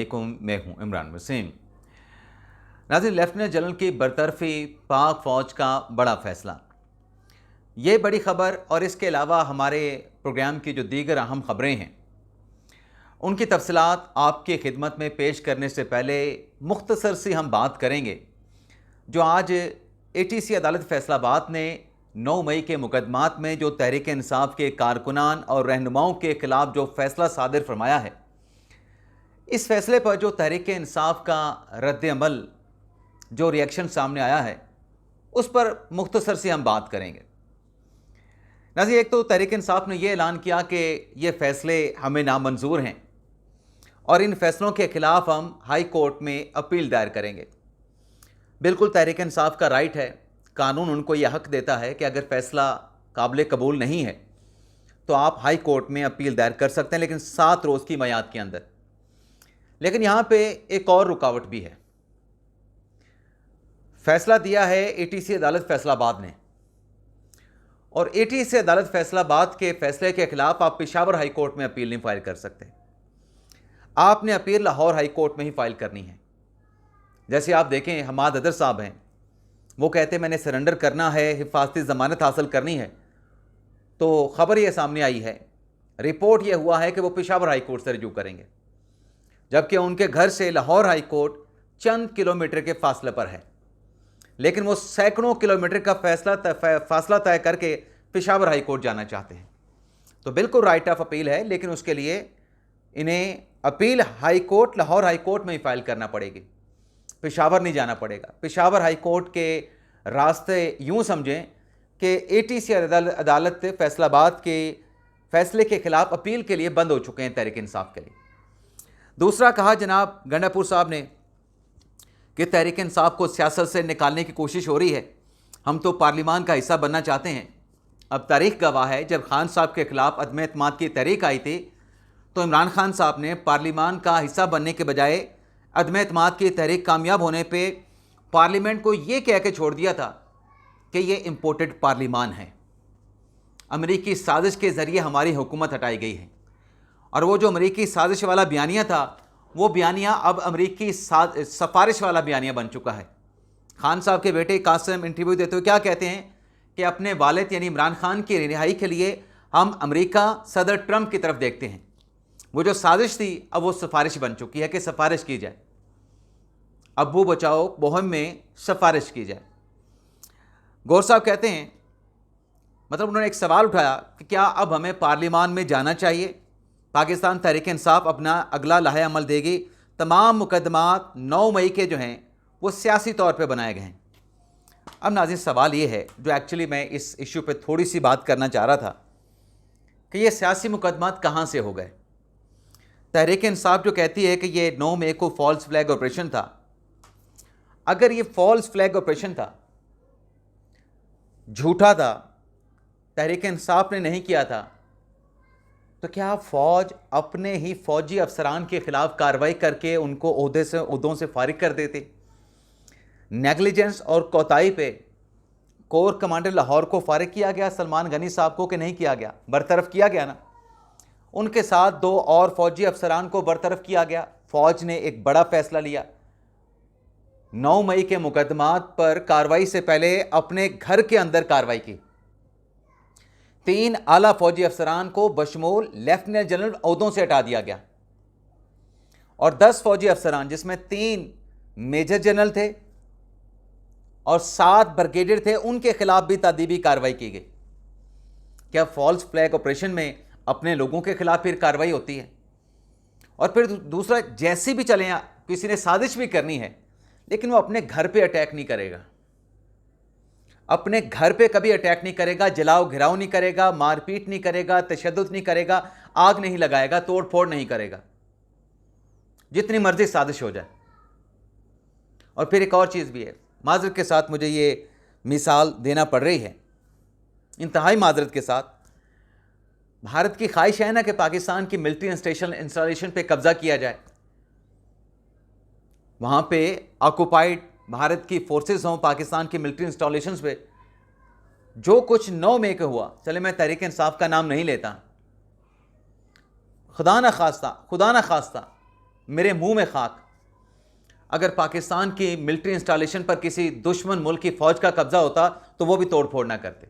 मैं हूं इमरान वसीम। नाज़रीन, लेफ्टिनेंट जनरल की बरतरफी, पाक फ़ौज का बड़ा फैसला, ये बड़ी ख़बर और इसके अलावा हमारे प्रोग्राम की जो दीगर अहम ख़बरें हैं उनकी तफसीलात आपकी खिदमत में पेश करने से पहले मुख्तसर सी हम बात करेंगे जो आज ATC अदालत फैसलाबाद ने 9 मई के मुकदमात में जो तहरीक इंसाफ के कारकुनान और रहनुमाओं के ख़िलाफ़ जो फ़ैसला सादिर फरमाया है, इस फैसले पर जो तहरीक इंसाफ का रद्द-ए-अमल, जो रिएक्शन सामने आया है, उस पर मुख्तसर से हम बात करेंगे। नाज़रीन, एक तो तहरीक इंसाफ ने यह ऐलान किया कि ये फ़ैसले हमें नामंजूर हैं और इन फैसलों के ख़िलाफ़ हम हाई कोर्ट में अपील दायर करेंगे। बिल्कुल तहरीक इंसाफ का राइट है, कानून उनको यह हक़ देता है कि अगर फ़ैसला काबिल कबूल नहीं है तो आप हाई कोर्ट में अपील दायर कर सकते हैं, लेकिन 7 रोज़ की मियाद के अंदर। लेकिन यहाँ पे एक और रुकावट भी है। फैसला दिया है ATC अदालत फैसलाबाद ने, और ATC अदालत फैसलाबाद के फैसले के खिलाफ आप पेशावर हाई कोर्ट में अपील नहीं फाइल कर सकते। आपने अपील लाहौर हाई कोर्ट में ही फाइल करनी है। जैसे आप देखें, हमाद अदर साहब हैं, वो कहते हैं मैंने सरेंडर करना है, हिफाजती ज़मानत हासिल करनी है, तो ख़बर ये सामने आई है, रिपोर्ट ये हुआ है कि वो पेशावर हाई कोर्ट से रिजू करेंगे, जबकि उनके घर से लाहौर हाई कोर्ट चंद किलोमीटर के फासले पर है, लेकिन वो सैकड़ों किलोमीटर का फासला तय करके पेशावर हाई कोर्ट जाना चाहते हैं। तो बिल्कुल राइट ऑफ अपील है, लेकिन उसके लिए इन्हें appeal high court, Lahore high court में ही फाइल करना पड़ेगी, पेशावर नहीं जाना पड़ेगा। पेशावर हाई कोर्ट के रास्ते यूँ समझें कि ATC अदालत फैसलाबाद के फैसले के खिलाफ अपील के लिए बंद हो चुके हैं तहरीक इंसाफ के लिए। दूसरा कहा जनाब गंडापुर साहब ने कि तहरीक इंसाफ को सियासत से निकालने की कोशिश हो रही है, हम तो पार्लिमान का हिस्सा बनना चाहते हैं। अब तारीख गवाह है, जब खान साहब के खिलाफ अदम एतमाद की तहरीक आई थी तो इमरान खान साहब ने पार्लिमान का हिस्सा बनने के बजाय अदम एतमाद की तहरीक कामयाब होने पे पार्लियामेंट को ये कह के छोड़ दिया था कि ये इम्पोर्टेड पार्लिमान है, अमरीकी साजिश के ज़रिए हमारी हुकूमत हटाई गई है। और वो जो अमरीकी साजिश वाला बयानिया था, वो बयानिया अब अमरीकी सफारिश वाला बयानिया बन चुका है। खान साहब के बेटे कासिम इंटरव्यू देते हुए क्या कहते हैं कि अपने वालिद यानी इमरान खान की रिहाई के लिए हम अमेरिका सदर ट्रंप की तरफ देखते हैं। वो जो साजिश थी अब वो सफारिश बन चुकी है कि सफारिश की जाए, अब्बू बचाओ मुहिम में सफारिश की जाए। गौर साहब कहते हैं, मतलब उन्होंने एक सवाल उठाया कि क्या अब हमें पार्लियामान में जाना चाहिए? पाकिस्तान तहरीक इंसाफ अपना अगला लाहे अमल देगी। तमाम मुकदमात 9 मई के जो हैं वो सियासी तौर पे बनाए गए हैं। अब नाज़रीन, सवाल ये है जो एक्चुअली मैं इस इशू पे थोड़ी सी बात करना चाह रहा था कि ये सियासी मुकदमात कहाँ से हो गए। तहरीक इंसाफ जो कहती है कि ये 9 मई को फॉल्स फ्लैग ऑपरेशन था, अगर ये फॉल्स फ्लैग ऑपरेशन था, झूठा था, तहरीक इंसाफ ने नहीं किया था, तो क्या फ़ौज अपने ही फ़ौजी अफसरान के ख़िलाफ़ कार्रवाई करके उनको ओहदों से फारिग कर देते? नेगलिजेंस और कोताही पे कोर कमांडर लाहौर को फारिग किया गया, सलमान गनी साहब को, कि नहीं किया गया? बरतरफ किया गया ना। उनके साथ 2 और फ़ौजी अफसरान को बरतरफ किया गया। फ़ौज ने एक बड़ा फ़ैसला लिया, 9 मई के मुकदमात पर कार्रवाई से पहले अपने घर के अंदर कार्रवाई की। 3 आला फौजी अफसरान को बशमूल लेफ्टिनेंट जनरल ओहदों से हटा दिया गया, और 10 फौजी अफसरान, जिसमें 3 मेजर जनरल थे और 7 ब्रिगेडियर थे, उनके खिलाफ भी तादीबी कार्रवाई की गई। क्या फॉल्स फ्लैग ऑपरेशन में अपने लोगों के खिलाफ फिर कार्रवाई होती है? और फिर दूसरा, जैसी भी चले, किसी ने साजिश भी करनी है, लेकिन वो अपने घर पे अटैक नहीं करेगा, अपने घर पे कभी अटैक नहीं करेगा, जलाओ घिराव नहीं करेगा, मारपीट नहीं करेगा, तशद्दुद नहीं करेगा, आग नहीं लगाएगा, तोड़ फोड़ नहीं करेगा, जितनी मर्जी साजिश हो जाए। और फिर एक और चीज़ भी है, माजरत के साथ मुझे ये मिसाल देना पड़ रही है, इंतहाई माजरत के साथ। भारत की ख्वाहिश है ना कि पाकिस्तान की मिलिट्री इंस्टॉलेशन पे कब्जा किया जाए, वहाँ पे ऑक्युपाइड भारत की फोर्सेस हों, पाकिस्तान की मिलिट्री इंस्टॉलेशंस पे। जो कुछ 9 मई को हुआ, चले मैं तहरीक इंसाफ का नाम नहीं लेता, खुदा न खास्ता मेरे मुंह में खाक। अगर पाकिस्तान की मिलिट्री इंस्टॉलेशन पर किसी दुश्मन मुल्क की फौज का कब्जा होता तो वो भी तोड़ फोड़ ना करते,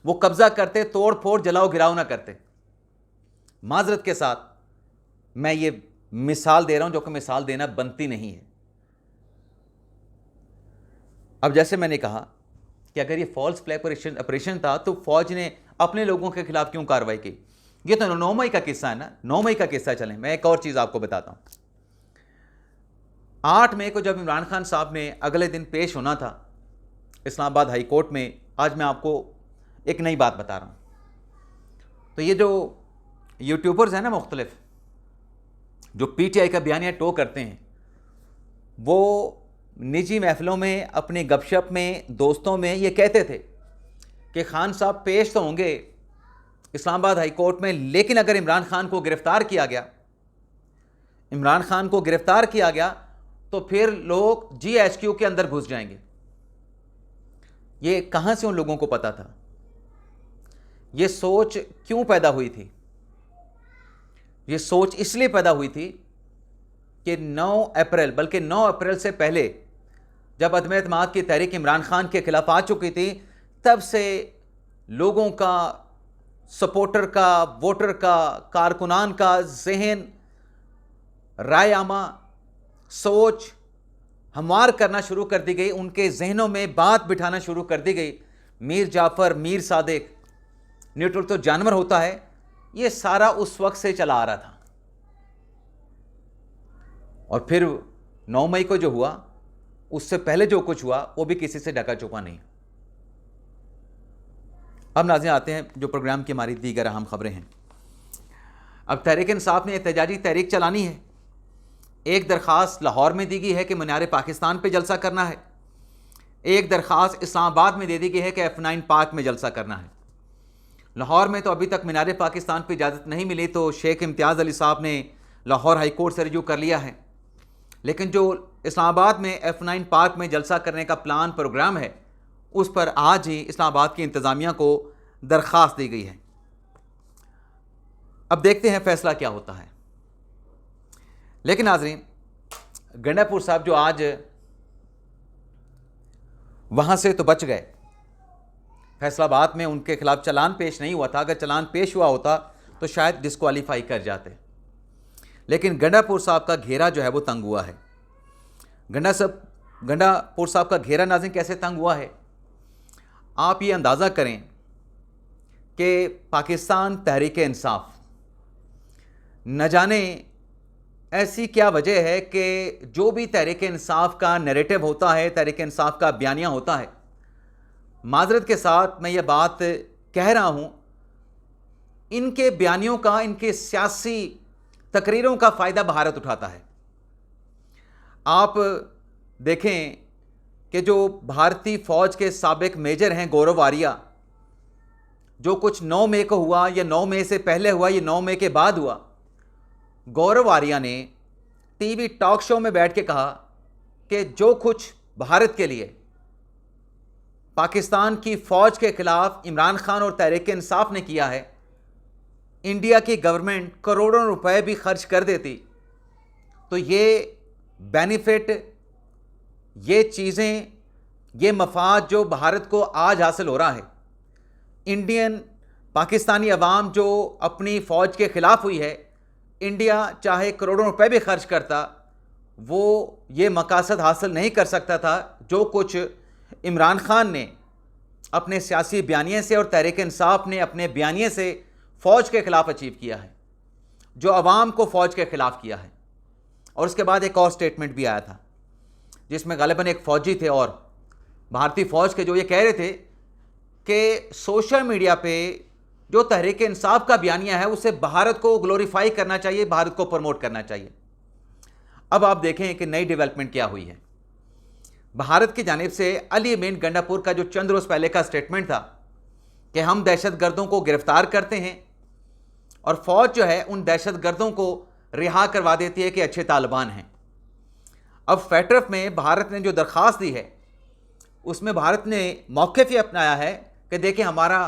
वो कब्जा करते, तोड़ फोड़ जलाओ गिराओ ना करते। माजरत के साथ मैं ये मिसाल दे रहा हूं जो कि मिसाल देना बनती नहीं है। अब जैसे मैंने कहा कि अगर ये फॉल्स फ्लैग ऑपरेशन था तो फौज ने अपने लोगों के खिलाफ क्यों कार्रवाई की? ये तो 9 मई का किस्सा है ना, 9 मई का किस्सा। चलें मैं एक और चीज आपको बताता हूं। 8 मई को जब इमरान खान साहब ने अगले दिन पेश होना था इस्लामाबाद हाई कोर्ट में, आज मैं आपको एक नई बात बता रहा हूं। तो ये जो यूट्यूबर्स हैं ना मुख्तलिफ, जो पीटीआई का बयानिया टो करते हैं, वो निजी महफिलों में, अपने गपशप में, दोस्तों में ये कहते थे कि खान साहब पेश तो होंगे इस्लामाबाद हाई कोर्ट में, लेकिन अगर इमरान खान को गिरफ्तार किया गया, इमरान खान को गिरफ्तार किया गया तो फिर लोग जीएचक्यू के अंदर घुस जाएंगे। ये कहां से उन लोगों को पता था? ये सोच क्यों पैदा हुई थी? ये सोच इसलिए पैदा हुई थी कि 9 अप्रैल, बल्कि 9 अप्रैल से पहले जब अदम एतमाद की तहरीक इमरान खान के खिलाफ आ चुकी थी, तब से लोगों का, सपोर्टर का, वोटर का, कारकुनान का जहन, राय आमा, सोच हमवार करना शुरू कर दी गई। उनके जहनों में बात बिठाना शुरू कर दी गई। मीर जाफ़र, मीर सादिक, न्यूट्रल तो जानवर होता है, ये सारा उस वक्त से चला आ रहा था। और फिर 9 मई को जो हुआ, उससे पहले जो कुछ हुआ वो भी किसी से ढका छुपा नहीं। अब नाज़रीन आते हैं जो प्रोग्राम की हमारी दीगर अहम खबरें हैं। अब तहरीक इंसाफ ने एहतजाजी तहरीक चलानी है। एक दरख्वास्त लाहौर में दी गई है कि मीनार पाकिस्तान पे जलसा करना है। एक दरख्वास्त इस्लामाबाद में दे दी गई है कि F9 पार्क में जलसा करना है। लाहौर में तो अभी तक मीनार पाकिस्तान पर इजाज़त नहीं मिली, तो शेख इम्तियाज़ अली साहब ने लाहौर हाई कोर्ट से रिजू कर लिया है। लेकिन जो इस्लामाबाद में F9 पार्क में जलसा करने का प्लान प्रोग्राम है, उस पर आज ही इस्लामाबाद की इंतज़ामिया को दरख्वास्त दी गई है। अब देखते हैं फैसला क्या होता है। लेकिन नाज़रीन, गंडापुर साहब जो आज वहाँ से तो बच गए, फैसलाबाद में उनके खिलाफ चलान पेश नहीं हुआ था। अगर चलान पेश हुआ होता तो शायद डिस्क्वालीफाई कर जाते। लेकिन गंडापुर साहब का घेरा जो है वो तंग हुआ है। गंडापुर साहब का घेरा नाज़रीन कैसे तंग हुआ है? आप ये अंदाज़ा करें कि पाकिस्तान तहरीक इंसाफ, न जाने ऐसी क्या वजह है कि जो भी तहरीक इंसाफ का नैरेटिव होता है, तहरीक इंसाफ का बयानिया होता है, माजरत के साथ मैं ये बात कह रहा हूँ, इनके बयानियों का, इनके सियासी तकरीरों का फ़ायदा भारत उठाता है। आप देखें कि जो भारतीय फ़ौज के साबिक मेजर हैं गौरव आर्या, जो कुछ 9 मई को हुआ, या 9 मई से पहले हुआ, या 9 मई के बाद हुआ, गौरव आर्या ने टीवी टॉक शो में बैठ के कहा कि जो कुछ भारत के लिए पाकिस्तान की फ़ौज के ख़िलाफ़ इमरान खान और तहरीक इंसाफ ने किया है, इंडिया की गवर्नमेंट करोड़ों रुपए भी खर्च कर देती तो ये बेनिफिट, ये चीज़ें, ये मफाद जो भारत को आज हासिल हो रहा है, इंडियन पाकिस्तानी अवाम जो अपनी फ़ौज के ख़िलाफ़ हुई है, इंडिया चाहे करोड़ों रुपए भी खर्च करता, वो ये मकासद हासिल नहीं कर सकता था जो कुछ इमरान खान ने अपने सियासी बयानिए से और तहरीक इंसाफ ने अपने बयानिए से फ़ौज के ख़िलाफ़ अचीव किया है, जो अवाम को फ़ौज के ख़िलाफ़ किया है। और उसके बाद एक और स्टेटमेंट भी आया था जिसमें गालिबन एक फ़ौजी थे और भारतीय फ़ौज के, जो ये कह रहे थे कि सोशल मीडिया पे जो तहरीक इंसाफ का बयानिया है उसे भारत को ग्लोरीफाई करना चाहिए, भारत को प्रमोट करना चाहिए। अब आप देखें कि नई डेवलपमेंट क्या हुई है। भारत की जानिब से अली अमीन गंडापुर का जो चंद रोज़ पहले का स्टेटमेंट था कि हम दहशतगर्दों को गिरफ्तार करते हैं और फ़ौज जो है उन दहशतगर्दों को रिहा करवा देती है कि अच्छे तालिबान हैं। अब FATF में भारत ने जो दरख्वास्त दी है उसमें भारत ने मौक़िफ़ ये अपनाया है कि देखिए हमारा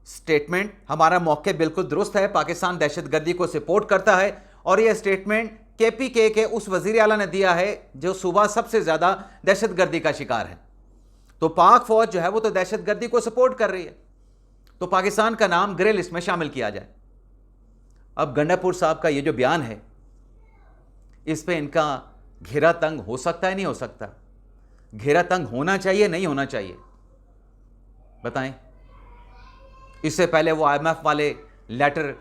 स्टेटमेंट, हमारा मौक़िफ़ बिल्कुल दुरुस्त है, पाकिस्तान दहशतगर्दी को सपोर्ट करता है और यह स्टेटमेंट KPK के उस वजीर आला ने दिया है जो सूबा सबसे ज़्यादा दहशतगर्दी का शिकार है। तो पाक फौज जो है वो तो दहशतगर्दी को सपोर्ट कर रही है, तो पाकिस्तान का नाम ग्रे लिस्ट में शामिल किया जाए। अब गंडापुर साहब का ये जो बयान है, इस पे इनका घेरा तंग हो सकता है, नहीं हो सकता? घेरा तंग होना चाहिए, नहीं होना चाहिए? बताएं। इससे पहले वो IMF वाले लेटर,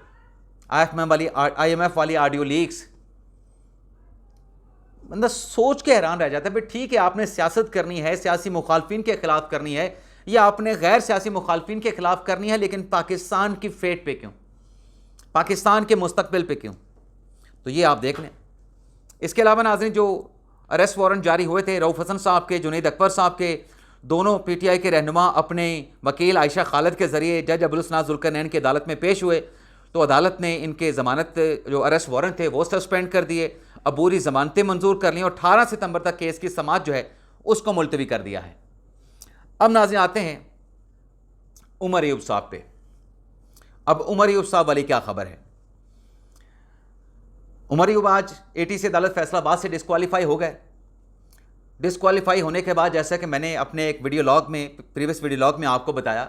IMF वाली ऑडियो लीक्स, बंदा सोच के हैरान रह जाता है। भाई ठीक है, आपने सियासत करनी है, सियासी मुखालफिन के खिलाफ करनी है, या आपने गैर सियासी मुखालफिन के खिलाफ करनी है, लेकिन पाकिस्तान की फेट पे क्यों, पाकिस्तान के मुस्तकबिल पे क्यों? तो ये आप देख लें। इसके अलावा नाज़रीन, जो अरेस्ट वारंट जारी हुए थे रऊफ हसन साहब के, जुनैद अकबर साहब के, दोनों PTI के रहनुमा अपने वकील आयशा खालिद के ज़रिए जज अबुल हसन जुल्करनैन की अदालत में पेश हुए, तो अदालत ने इनके ज़मानत जो अरेस्ट वारंट थे वो सस्पेंड कर दिए, अबूरी ज़मानतें मंजूर कर ली और 18 सितंबर तक केस की समाअत जो है उसको मुलतवी कर दिया है। अब नाज़रीन आते हैं उमर अयूब साहब पे। अब उमर अयूब साहब वाली क्या खबर है? उमर अयूब आज ATC अदालत फैसलाबाद से डिस्क्वालीफाई हो गए। डिस्क्वालीफाई होने के बाद, जैसा कि मैंने अपने एक वीडियो लॉग में, प्रीवियस वीडियो लॉग में आपको बताया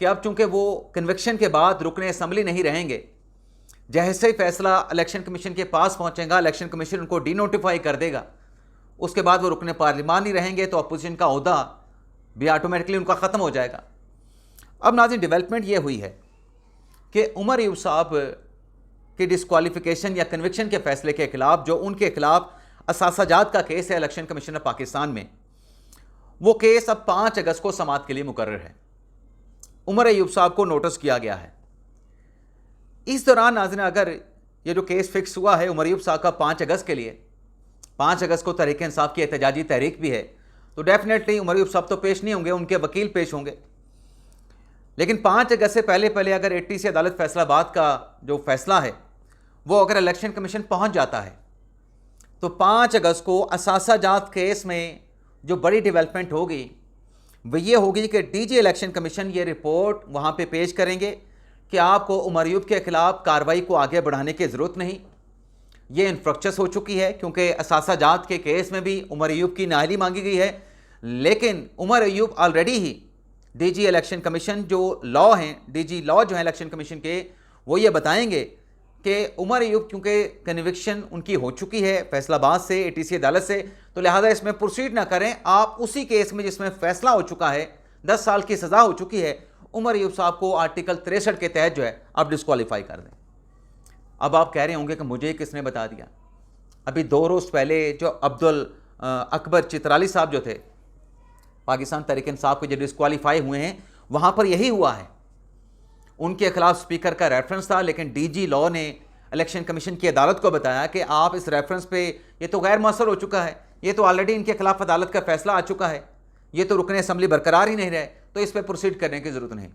कि अब चूंकि वो कन्विक्शन के बाद रुकने असम्बली नहीं रहेंगे, जैसे ही फैसला इलेक्शन कमीशन के पास पहुंचेगा, इलेक्शन कमीशन उनको डीनोटिफाई कर देगा, उसके बाद वो रुकने पार्लिमान नहीं रहेंगे, तो अपोजिशन का ओहदा भी ऑटोमेटिकली उनका ख़त्म हो जाएगा। अब नाज़रीन, डेवलपमेंट ये हुई है कि उमर अयूब साहब की डिस्क्वालिफिकेशन या कन्विक्शन के फैसले के खिलाफ, जो उनके खिलाफ असासाजात का केस है इलेक्शन कमीशन ऑफ पाकिस्तान में, वो केस अब 5 अगस्त को समाअत के लिए मुकर्रर है। उमर अयूब साहब को नोटिस किया गया है। इस दौरान नाज़रीन, अगर ये जो केस फिक्स हुआ है उमर अयूब साहब का 5 अगस्त के लिए, 5 अगस्त को तहरीक इंसाफ की एहतजाजी तहरीक भी है, तो डेफिनेटली उमर अयूब साहब तो पेश नहीं होंगे, उनके वकील पेश होंगे। लेकिन 5 अगस्त से पहले पहले अगर ATC अदालत फैसलाबाद का जो फैसला है वो अगर इलेक्शन कमीशन पहुंच जाता है, तो 5 अगस्त को असासाजात केस में जो बड़ी डेवलपमेंट होगी वो ये होगी कि DG इलेक्शन कमीशन ये रिपोर्ट वहाँ पे पेश करेंगे कि आपको उमर अयूब के खिलाफ कार्रवाई को आगे बढ़ाने की ज़रूरत नहीं, ये इन्फ्रक्चर्स हो चुकी है, क्योंकि असासाजात के केस में भी उमर अयूब की नाअहली मांगी गई है। लेकिन उमर अयूब ऑलरेडी ही DG इलेक्शन कमीशन जो लॉ हैं, DG लॉ जो है इलेक्शन कमीशन के, वो ये बताएंगे कि उमर अयूब क्योंकि कन्विक्शन उनकी हो चुकी है फैसलाबाद से, ATC अदालत से, तो लिहाजा इसमें प्रोसीड ना करें, आप उसी केस में जिसमें फैसला हो चुका है, 10 साल की सज़ा हो चुकी है, उमर अयूब साहब को आर्टिकल 63 के तहत जो है आप डिस्क्वालीफाई कर दें। अब आप कह रहे होंगे कि मुझे किसने बता दिया? अभी 2 रोज़ पहले जो अब्दुल अकबर चित्राली साहब जो थे, पाकिस्तान तहरीक इंसाफ के जो डिस्क्वालीफाई हुए हैं, वहाँ पर यही हुआ है। उनके खिलाफ स्पीकर का रेफरेंस था, लेकिन DG लॉ ने इलेक्शन कमीशन की अदालत को बताया कि आप इस रेफरेंस पे, ये तो गैर मौसर हो चुका है, ये तो ऑलरेडी इनके खिलाफ अदालत का फैसला आ चुका है, ये तो रुकने असम्बली बरकरार ही नहीं रहे, तो इस पर प्रोसीड करने की ज़रूरत नहीं।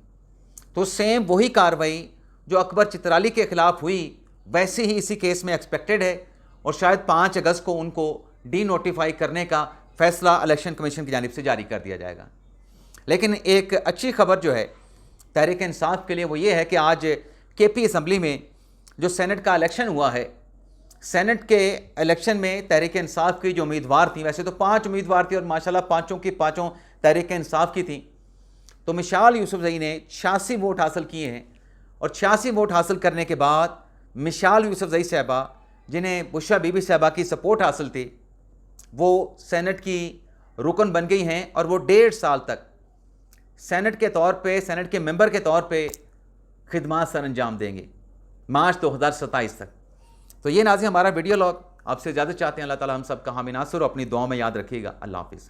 तो सेम वही कार्रवाई जो अकबर चित्राली के खिलाफ हुई, वैसे ही इसी केस में एक्सपेक्टेड है, और शायद 5 अगस्त को उनको डीनोटिफाई करने का फैसला इलेक्शन कमीशन की जानिब से जारी कर दिया जाएगा। लेकिन एक अच्छी खबर जो है तहरीक इंसाफ के लिए वो ये है कि आज KP असम्बली में जो सेनेट का इलेक्शन हुआ है, सेनेट के इलेक्शन में तहरीक इंसाफ की जो उम्मीदवार थी, वैसे तो 5 उम्मीदवार थी और माशाल्लाह पाँचों की पाँचों तहरीक इंसाफ की थी, तो मिशाल यूसुफजई ने 86 वोट हासिल किए हैं, और 86 वोट हासिल करने के बाद मिशाल यूसुफजई साहबा, जिन्हें बुशरा बीबी साहबा की सपोर्ट हासिल थी, वो सेनेट की रुकन बन गई हैं, और वो 1.5 साल तक सेनेट के तौर पे, सेनेट के मेंबर के तौर पे खिदमत सर अंजाम देंगे मार्च 2027 तक। तो ये नाज़रीन हमारा वीडियो लॉग, आपसे ज़्यादा चाहते हैं। अल्लाह ताला हम सब का हामी नासिर, अपनी दुआ में याद रखिएगा। अल्लाह हाफिज़।